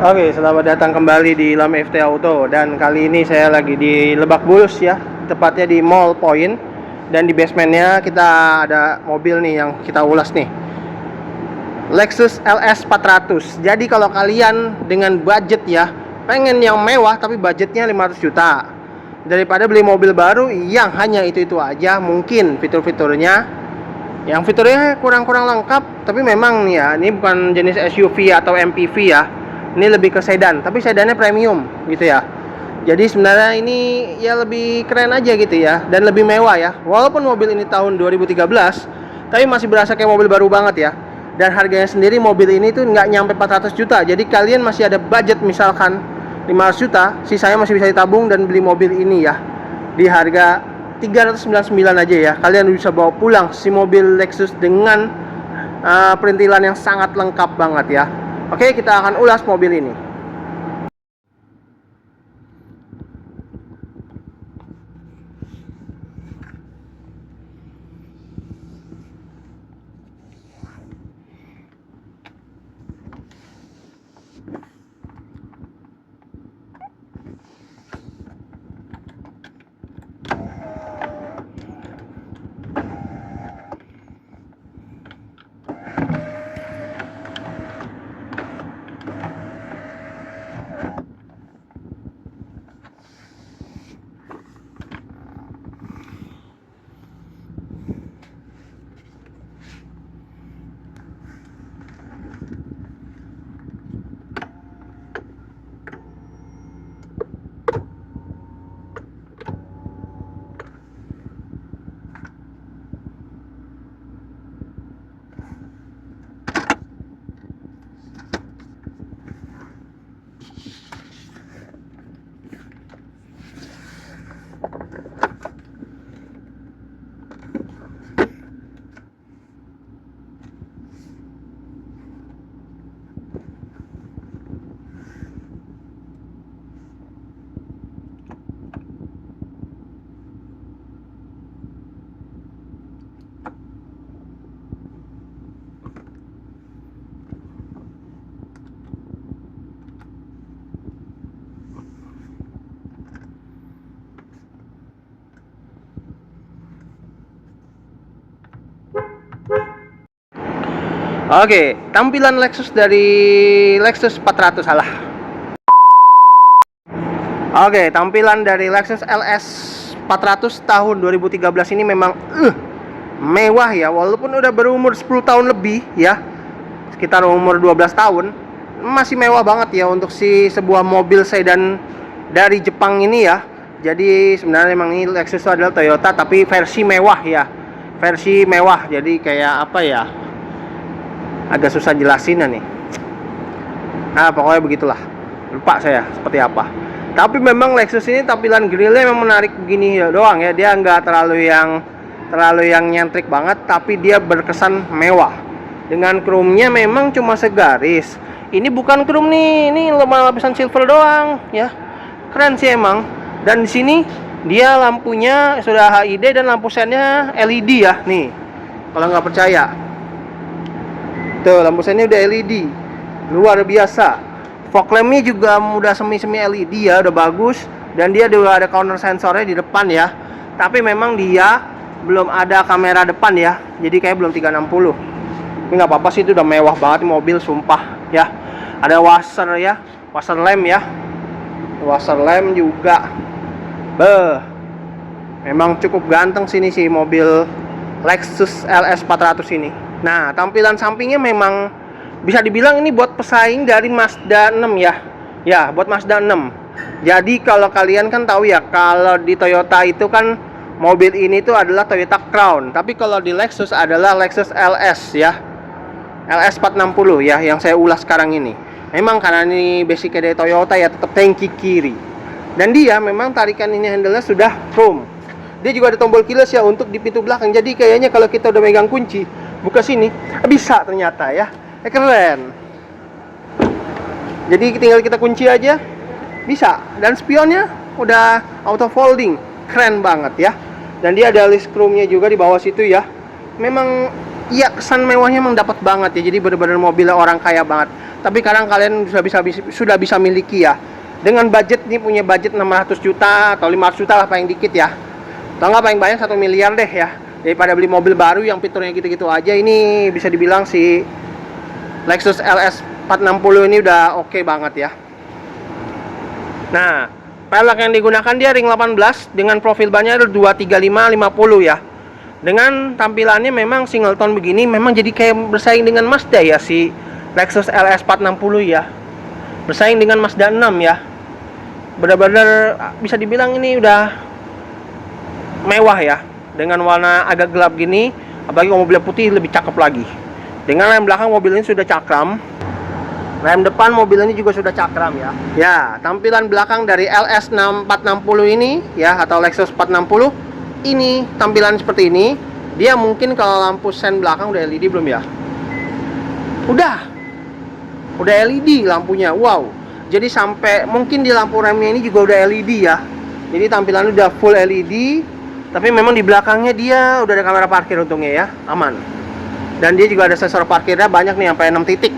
Oke, selamat datang kembali di Lam FT Auto. Dan kali ini saya lagi di Lebak Bulus ya, tepatnya di Mall Point. Dan di basementnya kita ada mobil nih yang kita ulas nih, Lexus LS 400. Jadi kalau kalian dengan budget ya, pengen yang mewah tapi budgetnya 500 juta, daripada beli mobil baru yang hanya itu-itu aja, mungkin fitur-fiturnya yang fiturnya kurang-kurang lengkap. Tapi memang ya, ini bukan jenis SUV atau MPV ya, ini lebih ke sedan, tapi sedannya premium gitu ya. Jadi sebenarnya ini ya lebih keren aja gitu ya, dan lebih mewah ya. Walaupun mobil ini tahun 2013, tapi masih berasa kayak mobil baru banget ya. Dan harganya sendiri mobil ini tuh nggak nyampe 400 juta. Jadi kalian masih ada budget misalkan 500 juta, sisanya masih bisa ditabung dan beli mobil ini ya. Di harga 399 aja ya, kalian bisa bawa pulang si mobil Lexus dengan perintilan yang sangat lengkap banget ya. Oke, kita akan ulas mobil ini. Oke, tampilan Lexus dari Lexus 400 salah. Oke, tampilan dari Lexus LS 400 tahun 2013 ini memang mewah ya, walaupun udah berumur 10 tahun lebih ya, sekitar umur 12 tahun, masih mewah banget ya untuk sebuah mobil sedan dari Jepang ini ya. Jadi sebenarnya memang ini Lexus itu adalah Toyota tapi versi mewah ya, versi mewah. Jadi kayak apa ya, agak susah jelasinnya nih. Nah pokoknya begitulah, lupa saya seperti apa. Tapi memang Lexus ini tampilan grillnya memang menarik begini ya doang ya. Dia nggak terlalu yang nyentrik banget, tapi dia berkesan mewah. Dengan chrome-nya memang cuma segaris. Ini bukan chrome nih, ini lapisan silver doang ya. Keren sih emang. Dan di sini dia lampunya sudah HID dan lampu sennya LED ya nih. Kalau nggak percaya, tuh lampu sennya udah LED, luar biasa. Fog lampnya juga udah semi LED ya, udah bagus. Dan dia juga ada counter sensornya di depan ya. Tapi memang dia belum ada kamera depan ya, jadi kayak belum 360. Ini nggak apa-apa sih, itu udah mewah banget mobil, sumpah ya. Ada washer ya, washer lamp ya, washer lamp juga. Memang cukup ganteng sini sih mobil Lexus LS 400 ini. Nah, tampilan sampingnya memang bisa dibilang ini buat pesaing dari Mazda 6 ya. Ya, buat Mazda 6. Jadi kalau kalian kan tahu ya, kalau di Toyota itu kan mobil ini tuh adalah Toyota Crown, tapi kalau di Lexus adalah Lexus LS ya. LS 460 ya, yang saya ulas sekarang ini. Memang karena ini basicnya dari Toyota ya, tetap tangki kiri. Dan dia memang tarikan ini handle-nya sudah chrome. Dia juga ada tombol keyless ya untuk di pintu belakang. Jadi kayaknya kalau kita udah megang kunci, buka sini, bisa ternyata ya. Keren. Jadi tinggal kita kunci aja, bisa. Dan spionnya udah auto folding, keren banget ya. Dan dia ada list chrome-nya juga di bawah situ ya. Memang ya kesan mewahnya memang dapat banget ya. Jadi bener-bener mobilnya orang kaya banget. tapi sekarang kalian sudah bisa miliki ya. Dengan budget ini, punya budget 600 juta atau 500 juta lah paling dikit ya. Atau nggak paling banyak 1 miliar deh ya. Daripada beli mobil baru yang fiturnya gitu-gitu aja, ini bisa dibilang si Lexus LS 460 ini udah oke banget ya. Nah, pelek yang digunakan dia ring 18 dengan profil bannya ada 235/50 ya. Dengan tampilannya memang single tone begini, memang jadi kayak bersaing dengan Mazda ya si Lexus LS 460 ya. Bersaing dengan Mazda 6 ya. Benar-benar bisa dibilang ini udah mewah ya. Dengan warna agak gelap gini, apalagi kalau mobilnya putih lebih cakep lagi. Dengan rem belakang mobil ini sudah cakram. Rem depan mobil ini juga sudah cakram ya. Ya, tampilan belakang dari LS 460 ini ya, atau Lexus 460 ini tampilan seperti ini. Dia mungkin kalau lampu sen belakang udah LED belum ya? Udah LED lampunya. Wow. Jadi sampai mungkin di lampu remnya ini juga udah LED ya. Jadi tampilannya udah full LED. Tapi memang di belakangnya dia udah ada kamera parkir untungnya ya, aman. Dan dia juga ada sensor parkirnya banyak nih, sampai 6 titik.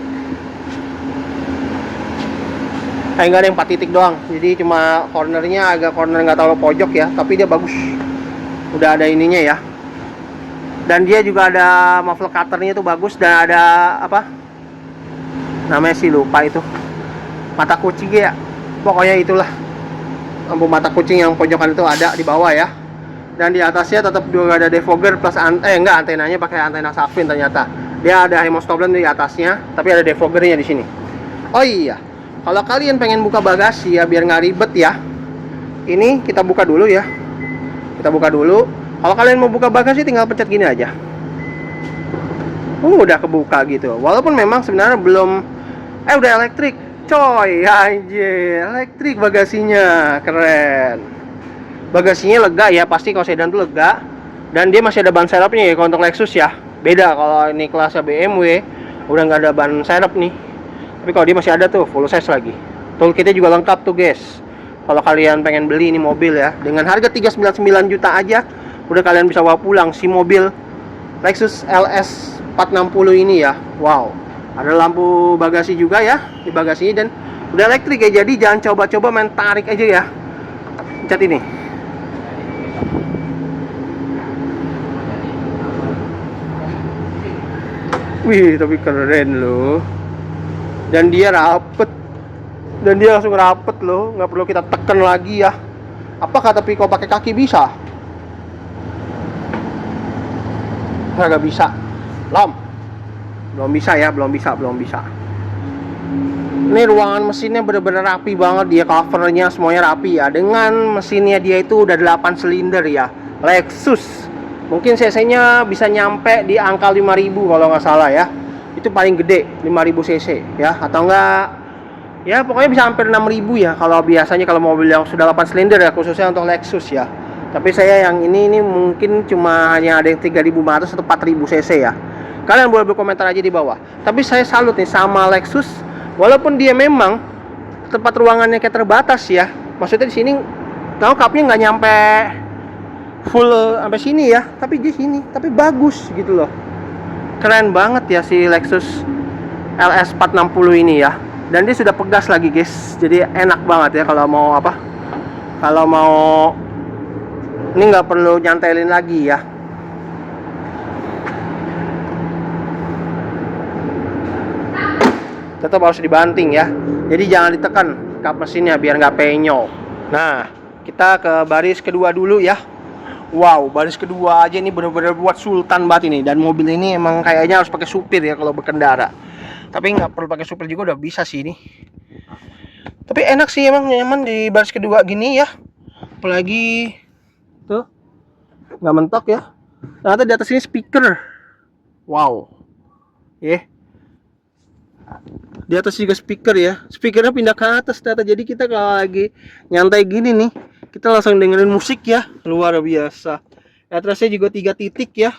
Kayak nggak ada yang 4 titik doang. Jadi cuma cornernya agak corner nggak terlalu pojok ya, tapi dia bagus. Udah ada ininya ya. Dan dia juga ada muffler cutternya tuh bagus, dan ada apa? Namanya sih lupa itu. Mata kucing ya. Pokoknya itulah. Lampu mata kucing yang pojokan itu ada di bawah ya. Dan di atasnya tetap juga ada defogger plus enggak, antenanya pakai antena Shark-Fin ternyata. Dia ada hemostoplan di atasnya, tapi ada defoggernya di sini. Oh iya. Kalau kalian pengen buka bagasi ya biar nggak ribet ya. Ini kita buka dulu ya. Kita buka dulu. Kalau kalian mau buka bagasi tinggal pencet gini aja. Udah kebuka gitu. Walaupun memang sebenarnya belum udah elektrik. Coy, anjir, elektrik bagasinya. Keren. Bagasinya lega ya, pasti kalau sedan tuh lega. Dan dia masih ada ban serepnya ya kalau untuk Lexus ya. Beda kalau ini kelasnya BMW, udah nggak ada ban serep nih. Tapi kalau dia masih ada tuh, full size lagi. Toolkitnya juga lengkap tuh guys. Kalau kalian pengen beli ini mobil ya, dengan harga 399 juta aja udah kalian bisa bawa pulang si mobil Lexus LS 460 ini ya. Wow. Ada lampu bagasi juga ya di bagasinya, dan udah elektrik ya. Jadi jangan coba-coba main tarik aja ya. Pencet ini. Wih, tapi keren loh. Dan dia rapet. Dan dia langsung rapet loh, nggak perlu kita tekan lagi ya. Apakah tapi kalau pakai kaki bisa? Nggak bisa. Belum bisa ya, belum bisa. Ini ruangan mesinnya bener-bener rapi banget, dia covernya semuanya rapi ya. Dengan mesinnya dia itu udah 8 silinder ya, Lexus. Mungkin cc-nya bisa nyampe di angka 5000 kalau nggak salah ya. Itu paling gede 5000 cc ya, atau enggak ya pokoknya bisa hampir 6000 ya kalau biasanya kalau mobil yang sudah 8 silinder ya, khususnya untuk Lexus ya. Tapi saya yang ini mungkin cuma hanya ada yang 3500 atau 4000 cc ya. Kalian boleh berkomentar aja di bawah. Tapi saya salut nih sama Lexus, walaupun dia memang tempat ruangannya kayak terbatas ya. Maksudnya di sini tahu cupnya nggak nyampe full sampai sini ya, tapi di sini tapi bagus gitu loh. Keren banget ya si Lexus LS 460 ini ya. Dan dia sudah pegas lagi guys. Jadi enak banget ya kalau mau apa? Kalau mau ini nggak perlu nyantelin lagi ya. Tetap harus dibanting ya. Jadi jangan ditekan kap mesinnya biar nggak penyok. Nah, kita ke baris kedua dulu ya. Wow, baris kedua aja ini bener-bener buat sultan banget ini. Dan mobil ini emang kayaknya harus pakai supir ya kalau berkendara. Tapi nggak perlu pakai supir juga udah bisa sih ini. Tapi enak sih, emang nyaman di baris kedua gini ya. Apalagi tuh nggak mentok ya. Ternyata di atas ini speaker. Wow. Di atas juga speaker ya. Speakernya pindah ke atas ternyata. Jadi kita kalau lagi nyantai gini nih, kita langsung dengerin musik ya. Luar biasa. Atasnya juga 3 titik ya.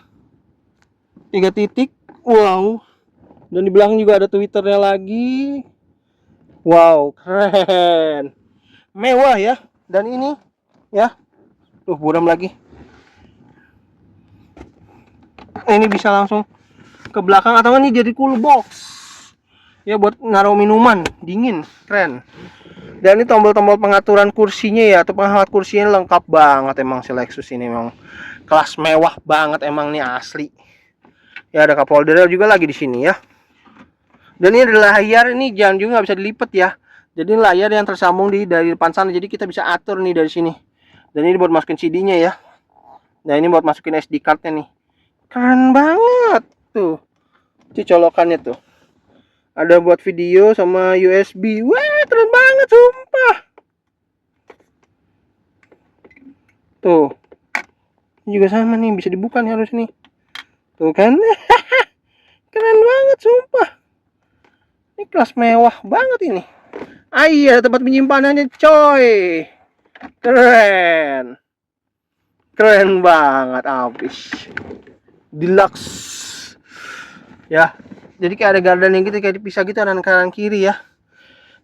3 titik. Wow. Dan di belakang juga ada Twitternya lagi. Wow, keren. Mewah ya. Dan ini ya. Buram lagi. Ini bisa langsung ke belakang, atau ini jadi cool box. Ya buat naruh minuman dingin, keren. Dan ini tombol-tombol pengaturan kursinya ya, atau penghangat kursinya lengkap banget emang si Lexus ini, memang kelas mewah banget emang nih asli. Ya ada cup holder juga lagi di sini ya. Dan ini adalah layar, ini jangan juga nggak bisa dilipat ya. Jadi layar yang tersambung dari depan sana, jadi kita bisa atur nih dari sini. Dan ini buat masukin CD-nya ya. Nah ini buat masukin SD card-nya nih. Keren banget tuh. Ini colokannya tuh. Ada buat video sama USB. Wah, keren banget sumpah. Tuh. Ini juga sama nih, bisa dibuka nih harus nih. Tuh kan. Keren banget sumpah. Ini kelas mewah banget ini. Ah iya, tempat penyimpanannya coy. Keren. Keren banget abis. Deluxe. Ya. Jadi kayak ada garden yang gitu, kayak dipisah gitu kanan kiri ya.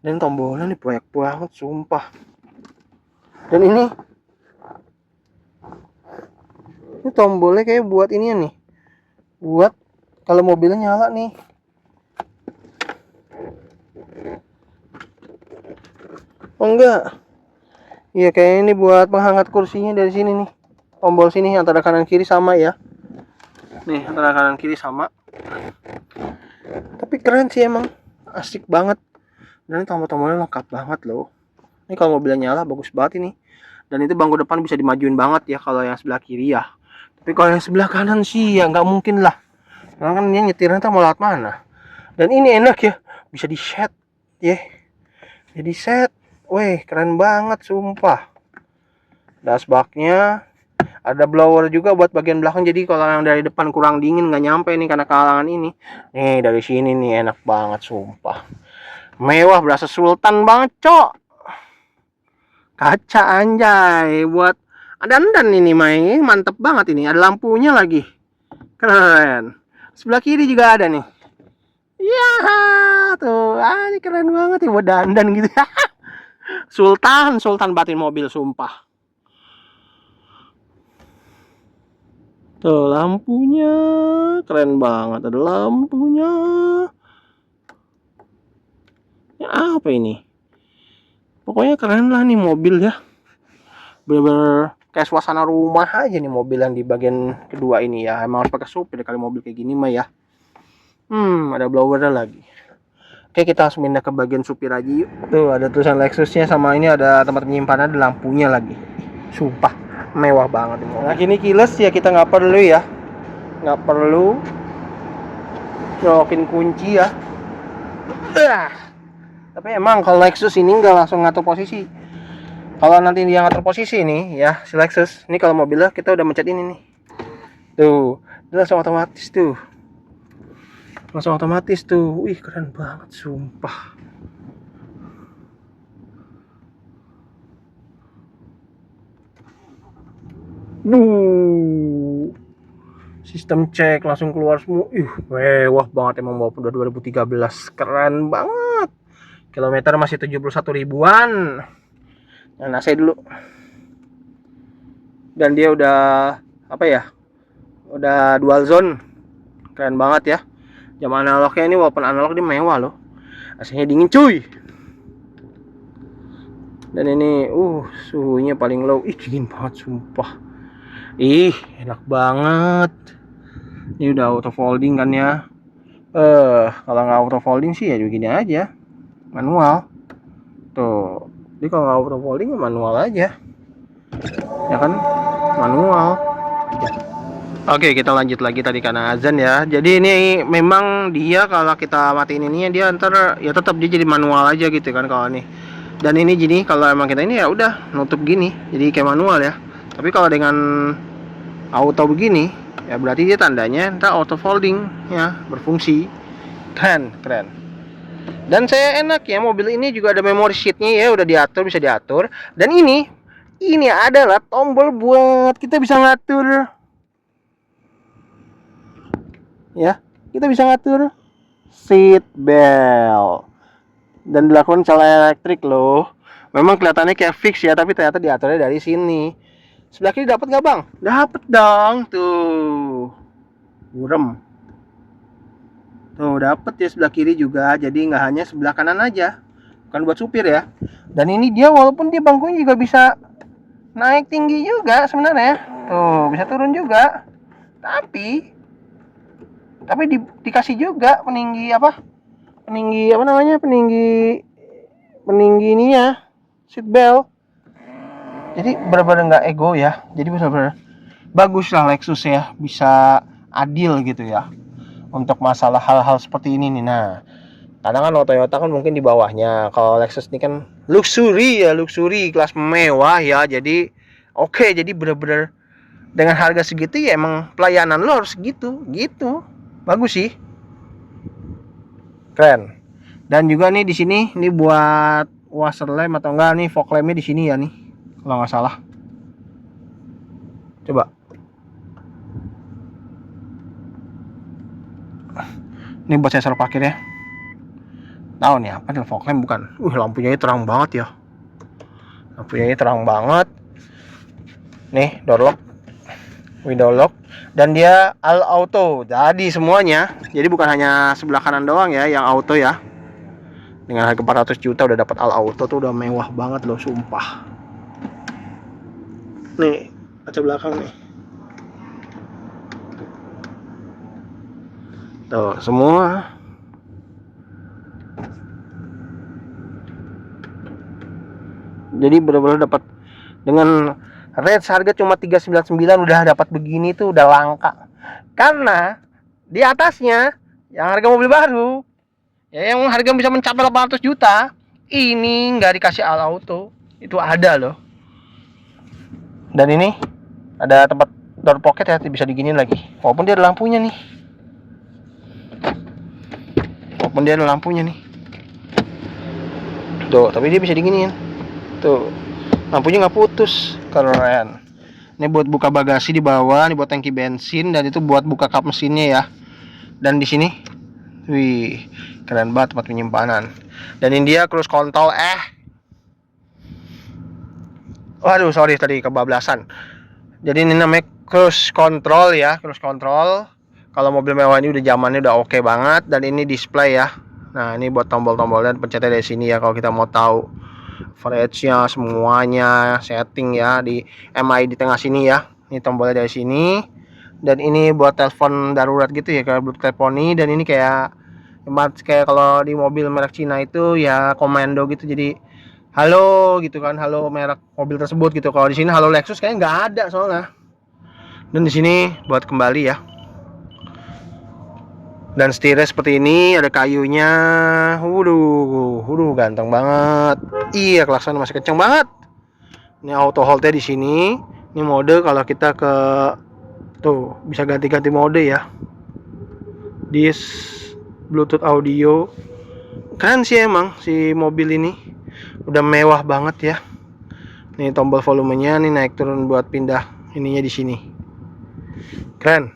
Dan tombolnya nih banyak banget sumpah. Dan ini tombolnya kayak buat ini nih. Buat kalau mobilnya nyala nih. Oh enggak. Iya kayak ini buat penghangat kursinya dari sini nih. Tombol sini antara kanan kiri sama ya. Nih antara kanan kiri sama. Tapi keren sih emang. Asik banget. Dan ini tombol-tombolnya lengkap banget loh. Ini kalau mobilnya nyala bagus banget ini. Dan itu bangku depan bisa dimajuin banget ya kalau yang sebelah kiri ya. Tapi kalau yang sebelah kanan sih ya nggak mungkin lah. Karena kan dia nyetirnya tuh mau lewat mana. Dan ini enak ya. Bisa di set ya. Jadi set. Wih keren banget sumpah. Dashboardnya ada blower juga buat bagian belakang, jadi kalau yang dari depan kurang dingin nggak nyampe nih karena kehalangan ini. Nih dari sini nih enak banget sumpah. Mewah, berasa sultan banget cok. Kaca anjay buat dandan ini main mantep banget ini, ada lampunya lagi. Keren. Sebelah kiri juga ada nih. Ya tuh, ini keren banget ya buat dandan gitu. Sultan batin mobil sumpah. Tuh lampunya keren banget, ada lampunya. Ya apa ini? Pokoknya keren lah nih mobil ya. Bener-bener kayak suasana rumah aja nih mobil yang di bagian kedua ini ya. Emang harus pakai supir kali mobil kayak gini mah ya. Ada blowernya lagi. Oke kita langsung pindah ke bagian supir aja yuk. Tuh ada tulisan Lexusnya, sama ini ada tempat penyimpanan, ada lampunya lagi. Sumpah mewah banget ini. Nah kini keyless ya, kita nggak perlu ya, nggak perlu colokin kunci ya. Tapi emang kalau Lexus ini nggak langsung ngatur posisi. Kalau nanti dia ngatur posisi nih ya si Lexus ini, kalau mobilnya kita udah mencet ini nih, tuh dia langsung otomatis tuh, Wih keren banget sumpah. Sistem cek langsung keluar semua. Mewah banget emang walaupun udah 2013. Keren banget. Kilometer masih 71 ribuan. Nah, saya dulu. Dan dia udah apa ya? Udah dual zone. Keren banget ya. Jam analognya ini walaupun analog dia mewah loh. AC-nya dingin cuy. Dan ini suhunya paling low. Dingin banget sumpah. Enak banget. Ini udah auto folding kan ya. Kalau nggak auto folding sih ya begini aja, manual. Tuh. Jadi kalau nggak auto folding ya manual aja. Ya kan? Manual. Oke, kita lanjut lagi tadi karena azan ya. Jadi ini memang dia kalau kita matiin ini dia ntar ya tetap dia jadi manual aja gitu kan kalau nih. Dan ini gini kalau emang kita ini ya udah nutup gini. Jadi kayak manual ya. Tapi kalau dengan auto begini ya berarti dia tandanya ntar auto folding ya, berfungsi. Keren. Dan saya enak ya, mobil ini juga ada memory sheetnya ya, udah diatur, bisa diatur. Dan ini adalah tombol buat kita bisa ngatur ya, kita bisa ngatur seat belt. Dan dilakukan secara elektrik loh. Memang kelihatannya kayak fix ya, tapi ternyata diaturnya dari sini. Sebelah kiri dapat nggak bang? Dapat dong tuh. Burem. Tuh dapet ya sebelah kiri juga, jadi nggak hanya sebelah kanan aja, bukan buat supir ya. Dan ini dia walaupun dia bangkunya juga bisa naik tinggi juga sebenarnya, tuh bisa turun juga, tapi dikasih juga peninggi apa namanya, peninggi ini ya, seat belt. Jadi benar-benar nggak ego ya, jadi benar-benar bagus lah Lexus ya, bisa adil gitu ya untuk masalah hal-hal seperti ini nih. Nah, karena kan Toyota kan mungkin di bawahnya, kalau Lexus ini kan luxury ya, luxury kelas mewah ya, jadi oke, jadi bener-bener dengan harga segitu ya emang pelayanan lo harus gitu bagus sih, keren. Dan juga nih di sini ini buat washer lamp atau enggak nih, fog lampnya di sini ya nih kalau nggak salah. Coba ini buat sensor parkir ya. Tahu nih apa nih, fog lamp bukan? Lampunya ini terang banget ya. Lampunya ini terang banget. Nih door lock, window lock, dan dia all auto. Jadi semuanya, jadi bukan hanya sebelah kanan doang ya yang auto ya. Dengan harga 400 juta udah dapat all auto tuh udah mewah banget loh, sumpah. Nih kaca belakang nih. Tuh semua. Jadi benar-benar dapat dengan range harga cuma 399 udah dapat begini tuh udah langka. Karena di atasnya yang harga mobil baru ya, yang harga bisa mencapai 800 juta ini nggak dikasih all auto, itu ada loh. Dan ini ada tempat door pocket ya, bisa diginiin lagi walaupun dia ada lampunya nih, tuh, tapi dia bisa diginiin tuh, lampunya nggak putus, keren. Ini buat buka bagasi di bawah, ini buat tangki bensin, dan itu buat buka kap mesinnya ya. Dan di sini, wih, keren banget tempat penyimpanan. Dan ini dia cruise control. Waduh, sorry tadi kebablasan. Jadi ini namanya cruise control ya, cruise control. Kalau mobil mewah ini udah zamannya udah oke banget. Dan ini display ya. Nah, ini buat tombol-tombol dan pencetnya dari sini ya kalau kita mau tahu average-nya semuanya, setting ya di MI di tengah sini ya. Ini tombolnya dari sini. Dan ini buat telepon darurat gitu ya, kayak Bluetooth teleponi. Dan ini kayak kalau di mobil merek Cina itu ya komando gitu, jadi halo gitu kan, halo merek mobil tersebut gitu. Kalau di sini halo Lexus kayaknya nggak ada soalnya. Dan di sini buat kembali ya. Dan setirnya seperti ini, ada kayunya. Waduh, ganteng banget. Iya, klakson masih kenceng banget. Ini auto hold-nya di sini. Ini mode kalau kita ke tuh bisa ganti-ganti mode ya. Dis Bluetooth audio. Keren sih emang si mobil ini. Udah mewah banget ya. Nih tombol volumenya, nih naik turun buat pindah ininya di sini. Keren.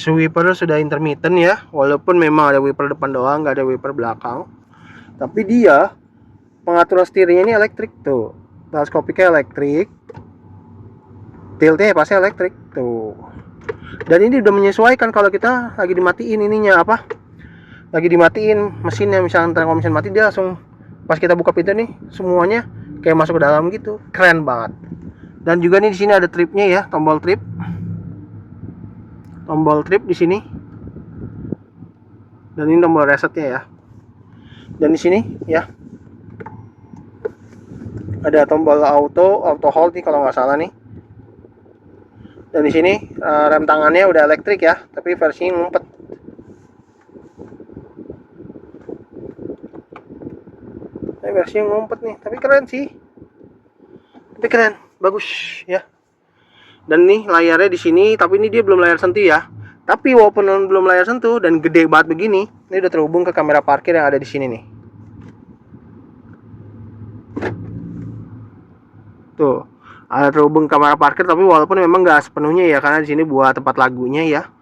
Wiper sudah intermittent ya, walaupun memang ada wiper depan doang, nggak ada wiper belakang. Tapi dia pengaturan setirnya ini elektrik tuh, teleskopiknya elektrik, tiltnya pasti elektrik tuh. Dan ini udah menyesuaikan kalau kita lagi dimatiin ininya lagi dimatiin mesinnya, misalnya kalau mesin mati dia langsung pas kita buka pintu nih semuanya kayak masuk ke dalam gitu, keren banget. Dan juga nih di sini ada tripnya ya, tombol trip di sini. Dan ini tombol resetnya ya. Dan di sini ya ada tombol auto hold nih kalau nggak salah nih. Dan di sini rem tangannya udah elektrik ya, tapi versi ngumpet. Versinya ngumpet nih, tapi keren sih. Tapi keren, bagus ya. Dan nih layarnya di sini, tapi ini dia belum layar sentuh ya. Tapi walaupun belum layar sentuh dan gede banget begini, ini udah terhubung ke kamera parkir yang ada di sini nih. Tuh, ada terhubung kamera parkir, tapi walaupun memang nggak sepenuhnya ya, karena di sini buat tempat lagunya ya.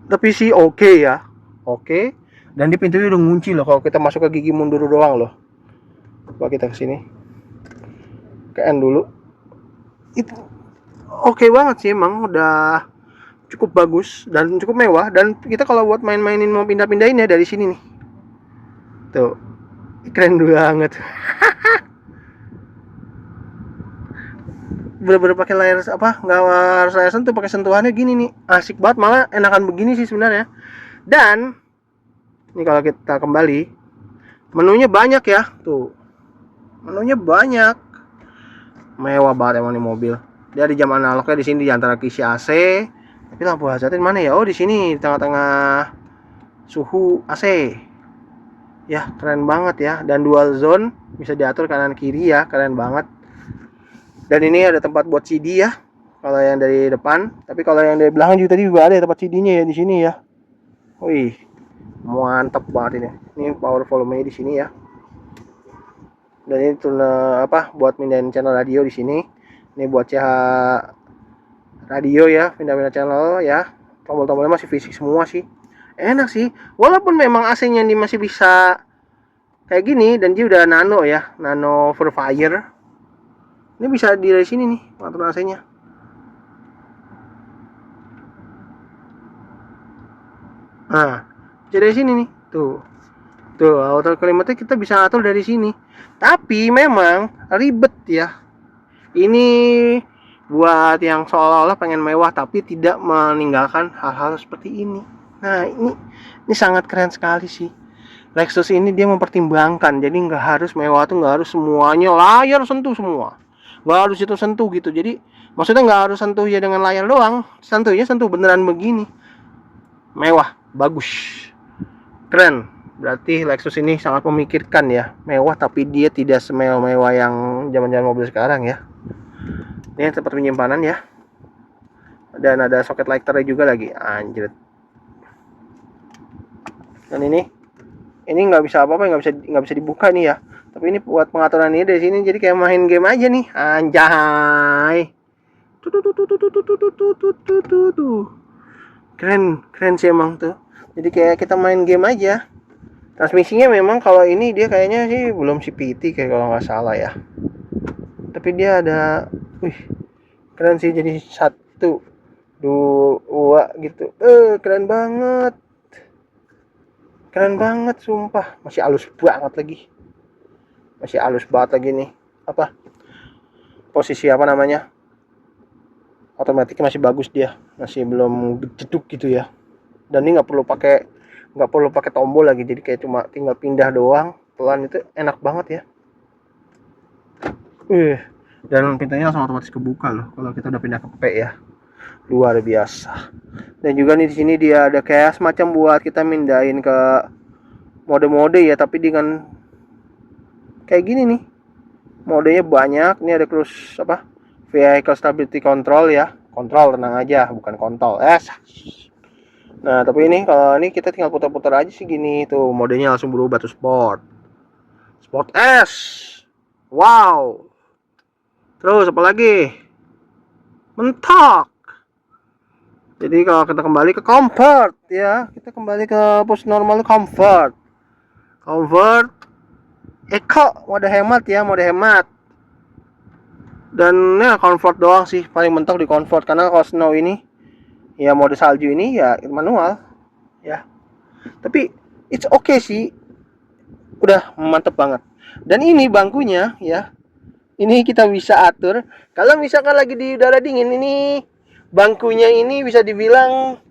Tapi sih oke ya, oke. Dan di pintunya udah ngunci loh kalau kita masuk ke gigi mundur doang loh. Coba kita kesini, ke N dulu. Itu oke banget sih emang, udah cukup bagus dan cukup mewah. Dan kita kalau buat main-mainin mau pindah-pindahin ya dari sini nih. Tuh, keren banget. Bener-bener pakai layar apa? Nggak harus layar sentuh, pakai sentuhannya gini nih. Asik banget, malah enakan begini sih sebenarnya. Dan ini kalau kita kembali, menunya banyak ya, tuh. Menunya banyak. Mewah banget emang nih mobil. Dia di jam analognya di sini di antara kisi AC. Tapi lampu hazardnya mana ya? Oh, di sini di tengah-tengah suhu AC. Ya, keren banget ya. Dan dual zone bisa diatur kanan kiri ya, keren banget. Dan ini ada tempat buat CD ya. Kalau yang dari depan, tapi kalau yang dari belakang juga tadi juga ada tempat CD-nya ya di sini ya. Wih, mantap banget ini. Ini power volumenya di sini ya. Dan ini buat pindahin channel radio di sini. Ini buat CH radio ya, pindah-pindah channel ya. Tombol-tombolnya masih fisik semua sih. Enak sih. Walaupun memang AC-nya ini masih bisa kayak gini dan dia udah nano ya, nano Fire. Ini bisa dari sini nih, atur AC-nya. Nah, bisa dari sini nih. Tuh, auto klimatnya kita bisa atur dari sini. Tapi memang ribet ya. Ini buat yang seolah-olah pengen mewah tapi tidak meninggalkan hal-hal seperti ini. Nah, ini sangat keren sekali sih. Lexus ini dia mempertimbangkan, jadi nggak harus mewah tuh nggak harus semuanya layar sentuh semua, nggak harus itu sentuh gitu. Jadi maksudnya nggak harus sentuh ya dengan layar doang, sentuh beneran begini, mewah, bagus, keren. Berarti Lexus ini sangat memikirkan ya, mewah tapi dia tidak semewah-mewah yang zaman-zaman mobil sekarang ya. Ini tempat penyimpanan ya, dan ada soket lighternya juga lagi, anjir. Dan ini nggak bisa apa-apa, nggak bisa dibuka nih ya. Tapi ini buat pengaturan ini dari sini, jadi kayak main game aja nih, anjay. Keren sih emang tuh. Jadi kayak kita main game aja. Transmisinya memang kalau ini dia kayaknya sih belum CVT kayak kalau nggak salah ya. Tapi dia ada, keren sih, jadi 1, 2 gitu. Keren banget. Keren banget sumpah. Masih halus banget lagi. Masih halus banget lagi nih. Posisi otomatiknya masih bagus dia. Masih belum jeduk gitu ya. Dan ini nggak perlu pakai tombol lagi. Jadi kayak cuma tinggal pindah doang. Pelan, itu enak banget ya. Dan pintunya langsung otomatis kebuka loh kalau kita udah pindah ke P ya. Luar biasa. Dan juga nih di sini dia ada kayak semacam buat kita mindahin ke mode-mode ya, tapi dengan kayak gini nih. Modenya banyak. Ini ada cruise vehicle stability control ya. Kontrol, tenang aja, bukan kontol. Nah, tapi ini kalau ini kita tinggal putar-putar aja sih gini tuh, modenya langsung berubah tuh Sport S. Wow. Terus apa lagi? Mentok. Jadi kalau kita kembali ke comfort ya, kita kembali ke posisi normal comfort. Eco, mode hemat. Dan ya comfort doang sih paling mentok di comfort, karena kalau snow ini ya mode salju ini ya manual ya. Tapi it's okay sih. Udah mantep banget. Dan ini bangkunya ya. Ini kita bisa atur. Kalau misalkan lagi di udara dingin, ini bangkunya ini bisa dibilang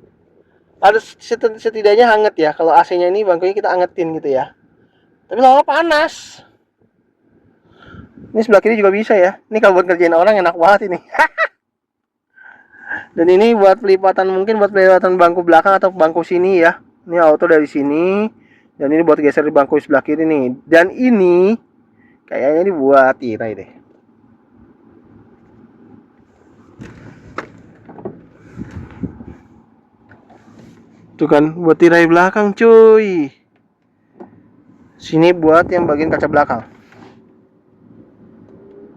harus setidaknya hangat ya. Kalau AC-nya ini bangkunya kita angetin gitu ya. Tapi lama panas. Ini sebelah kiri juga bisa ya. Ini kalau buat ngerjain orang enak banget ini. Dan ini buat pelipatan, mungkin buat pelipatan bangku belakang atau bangku sini ya. Ini auto dari sini. Dan ini buat geser di bangku sebelah kiri nih. Dan ini kayaknya ini buat tirai deh. Tuh kan, buat tirai belakang cuy. Sini buat yang bagian kaca belakang.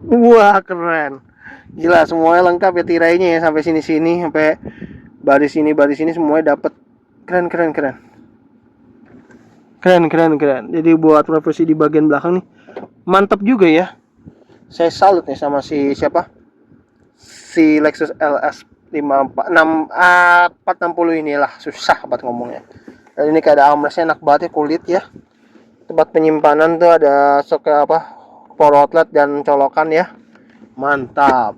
Wah, keren. Gila, semuanya lengkap ya tirainya ya, sampai sini-sini, sampai baris ini semuanya dapat. Keren. Jadi buat profesi di bagian belakang nih mantap juga ya. Saya salut nih sama si Lexus LS 460 inilah, susah banget ngomongnya. Dan ini kayak ada armrestnya, enak banget ya, kulit ya. Tempat penyimpanan tuh ada power outlet dan colokan ya. Mantap.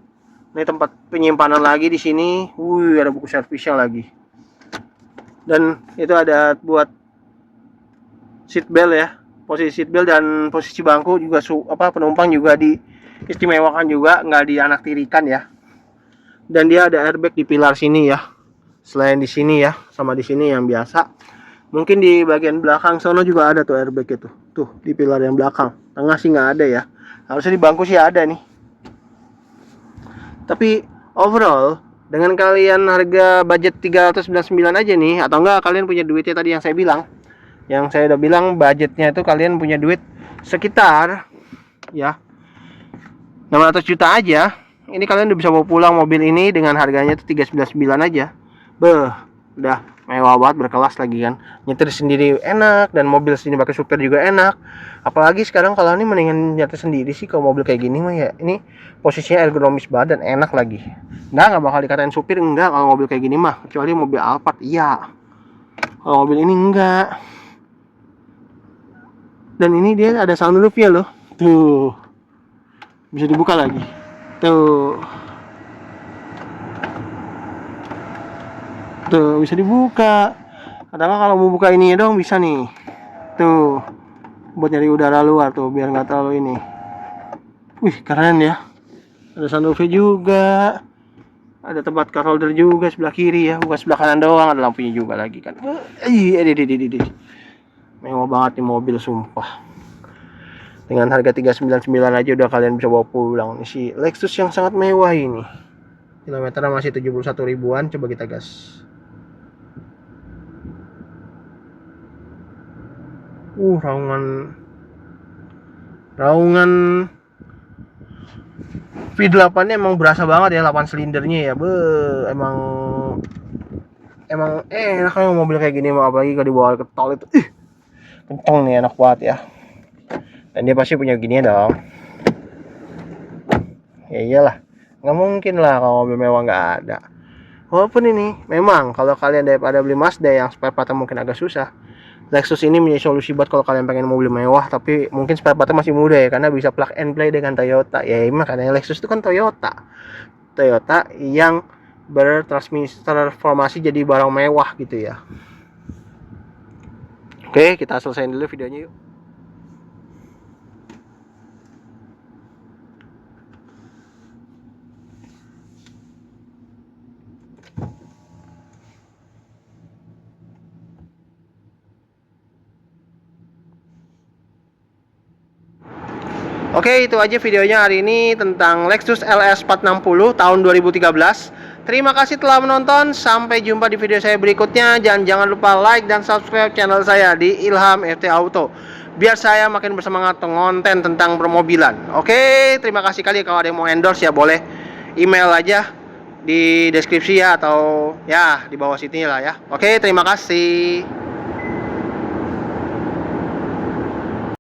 Ini tempat penyimpanan lagi di sini. Ada buku servisnya lagi. Dan itu ada buat seat belt ya. Posisi seat belt dan posisi bangku juga penumpang juga diistimewakan juga, nggak dianaktirikan ya. Dan dia ada airbag di pilar sini ya. Selain di sini ya, sama di sini yang biasa. Mungkin di bagian belakang sono juga ada tuh airbag itu. Tuh, di pilar yang belakang. Tengah sih nggak ada ya. Harusnya di bangku sih ada nih. Tapi overall, dengan kalian harga budget 399 aja nih, atau enggak kalian punya duitnya tadi yang saya bilang. Yang saya udah bilang budgetnya itu kalian punya duit sekitar ya 600 juta aja. Ini kalian udah bisa bawa pulang mobil ini dengan harganya itu 399 aja. Udah mewah banget, berkelas lagi kan. Nyetir sendiri enak, dan mobil sini pakai supir juga enak. Apalagi sekarang kalau ini mendingan nyetir sendiri sih kalau mobil kayak gini mah ya. Ini posisinya ergonomis banget dan enak lagi. Nggak bakal dikatain supir enggak kalau mobil kayak gini mah, kecuali mobil Alphard iya. Kalau mobil ini enggak. Dan ini dia ada sunroofnya loh. Tuh. Bisa dibuka lagi. Tuh. Tuh, bisa dibuka. Kadang kalau mau buka ininya dong bisa nih. Tuh. Buat nyari udara luar tuh biar nggak terlalu ini. Wih, keren ya. Ada sunroofnya juga. Ada tempat cup holder juga sebelah kiri ya, bukan sebelah kanan doang, ada lampunya juga lagi kan. Mewah banget nih mobil sumpah. Dengan harga 399 aja udah kalian bisa bawa pulang. Ini si Lexus yang sangat mewah ini. Kilometernya masih 71 ribuan, coba kita gas. Raungan V8 nya emang berasa banget ya, 8 silindernya ya. Emang enak kan mobil kayak gini, apalagi kalau dibawa ke tol itu. Kenceng nih, enak banget ya. Dan dia pasti punya gini dong. Ya iyalah, nggak mungkin lah kalau mobil mewah nggak ada. Walaupun ini memang kalau kalian daripada beli Mazda yang spare partnya mungkin agak susah, Lexus ini menjadi solusi buat kalau kalian pengen mobil mewah tapi mungkin spare partnya masih mudah ya, karena bisa plug and play dengan Toyota. Ya makanya Lexus itu kan Toyota yang bertransformasi jadi barang mewah gitu ya. Oke, kita selesaiin dulu videonya yuk. Oke, itu aja videonya hari ini tentang Lexus LS 460 tahun 2013. Terima kasih telah menonton. Sampai jumpa di video saya berikutnya. Jangan lupa like dan subscribe channel saya di Ilham FT Auto, biar saya makin bersemangat konten tentang permobilan. Oke, terima kasih kali. Kalau ada yang mau endorse ya boleh email aja di deskripsi ya, atau ya di bawah sini lah ya. Oke, terima kasih.